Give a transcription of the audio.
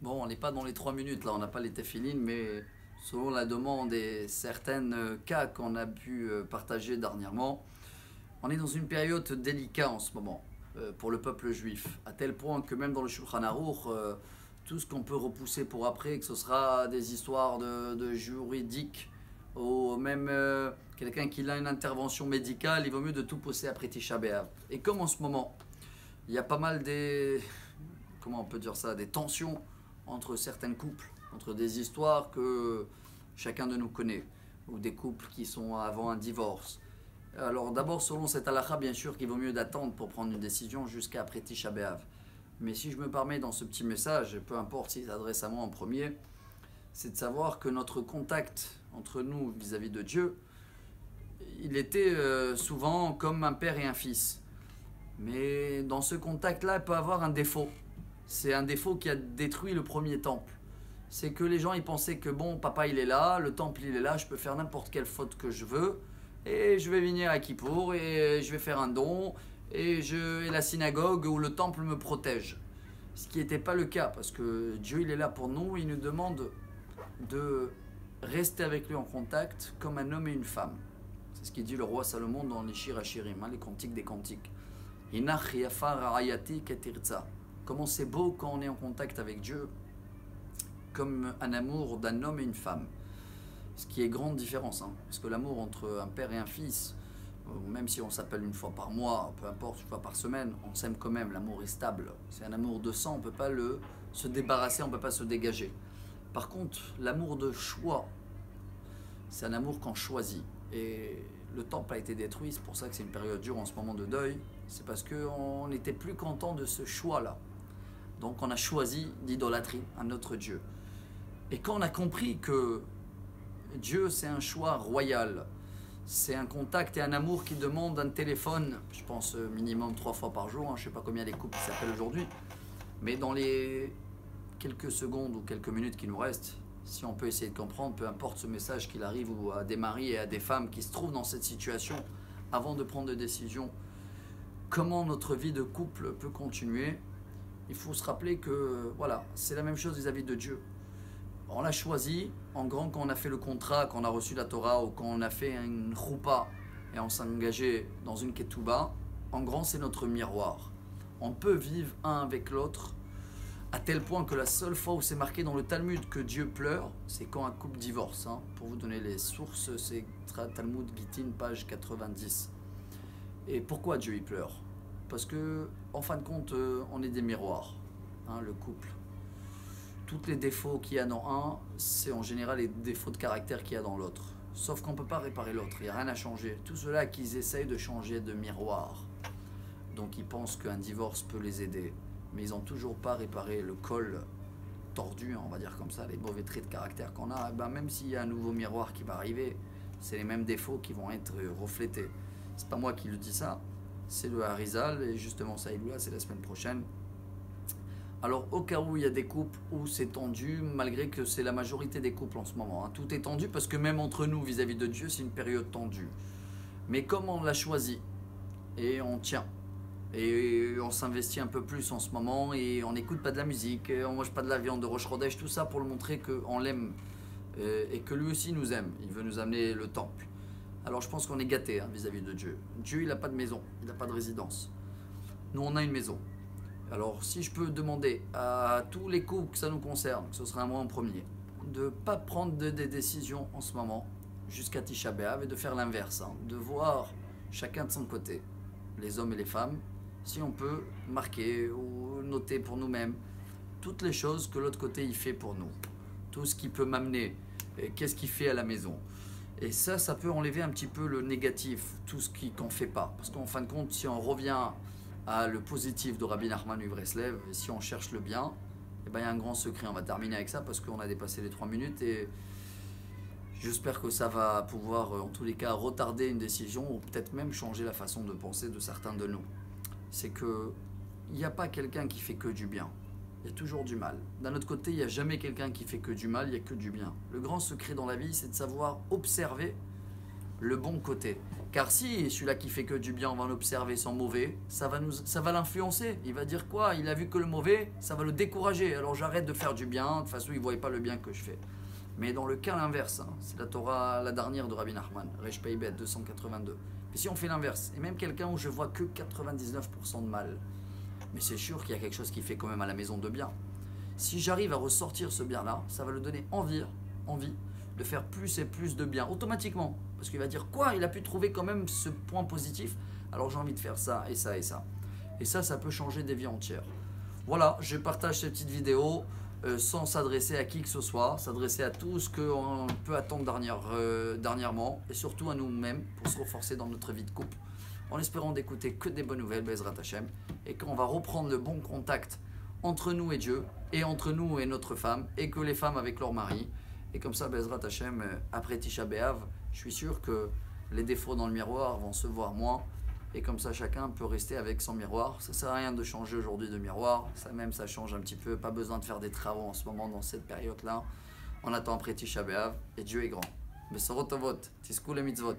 Bon, on n'est pas dans les 3 minutes, là, on n'a pas les téfilines, mais selon la demande et certains cas qu'on a pu partager dernièrement, on est dans une période délicate en ce moment pour le peuple juif, à tel point que même dans le Shulchan Aruch, tout ce qu'on peut repousser pour après, que ce sera des histoires de juridiques ou même quelqu'un qui a une intervention médicale, il vaut mieux de tout pousser après Tisha B'Av. Et comme en ce moment, il y a pas mal des, comment on peut dire ça, des tensions entre certains couples, entre des histoires que chacun de nous connaît, ou des couples qui sont avant un divorce. Alors d'abord, selon cette halakha, bien sûr qu'il vaut mieux d'attendre pour prendre une décision jusqu'à après Tisha B'Av. Mais si je me permets dans ce petit message, peu importe s'il s'adresse à moi en premier, c'est de savoir que notre contact entre nous vis-à-vis de Dieu, il était souvent comme un père et un fils. Mais dans ce contact-là, il peut avoir un défaut. C'est un défaut qui a détruit le premier temple. C'est que les gens ils pensaient que bon, papa il est là, le temple il est là, je peux faire n'importe quelle faute que je veux, et je vais venir à Kippour, et je vais faire un don, et la synagogue ou le temple me protège. Ce qui n'était pas le cas, parce que Dieu il est là pour nous, il nous demande de rester avec lui en contact comme un homme et une femme. C'est ce qu'il dit le roi Salomon dans les Shir Hashirim, les cantiques des cantiques. Hinach yafar ayati ketirza. Comment c'est beau quand on est en contact avec Dieu, comme un amour d'un homme et une femme. Ce qui est grande différence, hein, parce que l'amour entre un père et un fils, même si on s'appelle une fois par mois, peu importe, une fois par semaine, on s'aime quand même, l'amour est stable. C'est un amour de sang, on ne peut pas se débarrasser, on ne peut pas se dégager. Par contre, l'amour de choix, c'est un amour qu'on choisit. Et le temple a été détruit, c'est pour ça que c'est une période dure en ce moment de deuil. C'est parce qu'on n'était plus content de ce choix-là. Donc on a choisi d'idolâtrer un autre Dieu. Et quand on a compris que Dieu c'est un choix royal, c'est un contact et un amour qui demande un téléphone, je pense minimum 3 fois par jour, hein, je ne sais pas combien les couples s'appellent aujourd'hui, mais dans les quelques secondes ou quelques minutes qui nous restent, si on peut essayer de comprendre, peu importe ce message qu'il arrive ou à des maris et à des femmes qui se trouvent dans cette situation, avant de prendre des décisions, comment notre vie de couple peut continuer, il faut se rappeler que voilà, c'est la même chose vis-à-vis de Dieu. On l'a choisi, en grand quand on a fait le contrat, quand on a reçu la Torah ou quand on a fait une choupa et on s'est engagé dans une ketouba, en grand c'est notre miroir. On peut vivre un avec l'autre à tel point que la seule fois où c'est marqué dans le Talmud que Dieu pleure, c'est quand un couple divorce. Hein. Pour vous donner les sources, c'est Talmud Gittin, page 90. Et pourquoi Dieu y pleure? Parce que, en fin de compte, on est des miroirs, hein, le couple. Tous les défauts qu'il y a dans un, c'est en général les défauts de caractère qu'il y a dans l'autre. Sauf qu'on ne peut pas réparer l'autre, il n'y a rien à changer. Tout cela qu'ils essayent de changer de miroir. Donc ils pensent qu'un divorce peut les aider. Mais ils n'ont toujours pas réparé le col tordu, hein, on va dire comme ça, les mauvais traits de caractère qu'on a. Ben, même s'il y a un nouveau miroir qui va arriver, c'est les mêmes défauts qui vont être reflétés. C'est pas moi qui le dis ça, c'est le Harizal, et justement ça là, c'est la semaine prochaine. Alors au cas où il y a des couples où c'est tendu, malgré que c'est la majorité des couples en ce moment, hein, tout est tendu parce que même entre nous vis-à-vis de Dieu c'est une période tendue. Mais comme on l'a choisi et on tient, et on s'investit un peu plus en ce moment et on n'écoute pas de la musique, on mange pas de la viande de Rosh Chodesh, tout ça pour le montrer qu'on l'aime et que lui aussi nous aime, il veut nous amener le temple. Alors je pense qu'on est gâté hein, vis-à-vis de Dieu. Dieu il n'a pas de maison, il n'a pas de résidence. Nous on a une maison. Alors si je peux demander à tous les couples que ça nous concerne, que ce sera moi en premier, de ne pas prendre des décisions en ce moment jusqu'à Tisha B'Av et de faire l'inverse, hein, de voir chacun de son côté, les hommes et les femmes, si on peut marquer ou noter pour nous-mêmes toutes les choses que l'autre côté il fait pour nous, tout ce qui peut m'amener, qu'est-ce qu'il fait à la maison. Et ça peut enlever un petit peu le négatif, tout ce qu'on ne fait pas. Parce qu'en fin de compte, si on revient à le positif de Rabbi Nachman Breslev, et si on cherche le bien, eh ben, il y a un grand secret. On va terminer avec ça parce qu'on a dépassé les 3 minutes et j'espère que ça va pouvoir, en tous les cas, retarder une décision ou peut-être même changer la façon de penser de certains de nous. C'est qu'il n'y a pas quelqu'un qui fait que du bien. Il y a toujours du mal. D'un autre côté, il n'y a jamais quelqu'un qui fait que du mal, il n'y a que du bien. Le grand secret dans la vie, c'est de savoir observer le bon côté Car si celui-là qui fait que du bien, on va l'observer son mauvais, ça va l'influencer. Il va dire quoi? Il a vu que le mauvais, ça va le décourager. Alors j'arrête de faire du bien, de toute façon il ne voit pas le bien que je fais. Mais dans le cas inverse, hein, c'est la Torah, la dernière de Rabbi Nachman, Resh Peibet 282. Mais si on fait l'inverse, et même quelqu'un où je vois que 99% de mal, mais c'est sûr qu'il y a quelque chose qui fait quand même à la maison de bien. Si j'arrive à ressortir ce bien-là, ça va le donner envie de faire plus et plus de bien, automatiquement. Parce qu'il va dire quoi? Il a pu trouver quand même ce point positif, alors j'ai envie de faire ça et ça et ça. Et ça peut changer des vies entières. Voilà, je partage cette petite vidéo sans s'adresser à qui que ce soit, s'adresser à tout ce qu'on peut attendre dernièrement, et surtout à nous-mêmes pour se renforcer dans notre vie de couple, en espérant d'écouter que des bonnes nouvelles, Bezrat Hashem, et qu'on va reprendre le bon contact entre nous et Dieu, et entre nous et notre femme, et que les femmes avec leur mari. Et comme ça, Bezrat Hashem, après Tisha B'Av, je suis sûr que les défauts dans le miroir vont se voir moins. Et comme ça, chacun peut rester avec son miroir. Ça ne sert à rien de changer aujourd'hui de miroir. Ça change un petit peu. Pas besoin de faire des travaux en ce moment, dans cette période-là. On attend après Tisha B'Av. Et Dieu est grand. Besorot Tovot, Tiskou le mitzvot.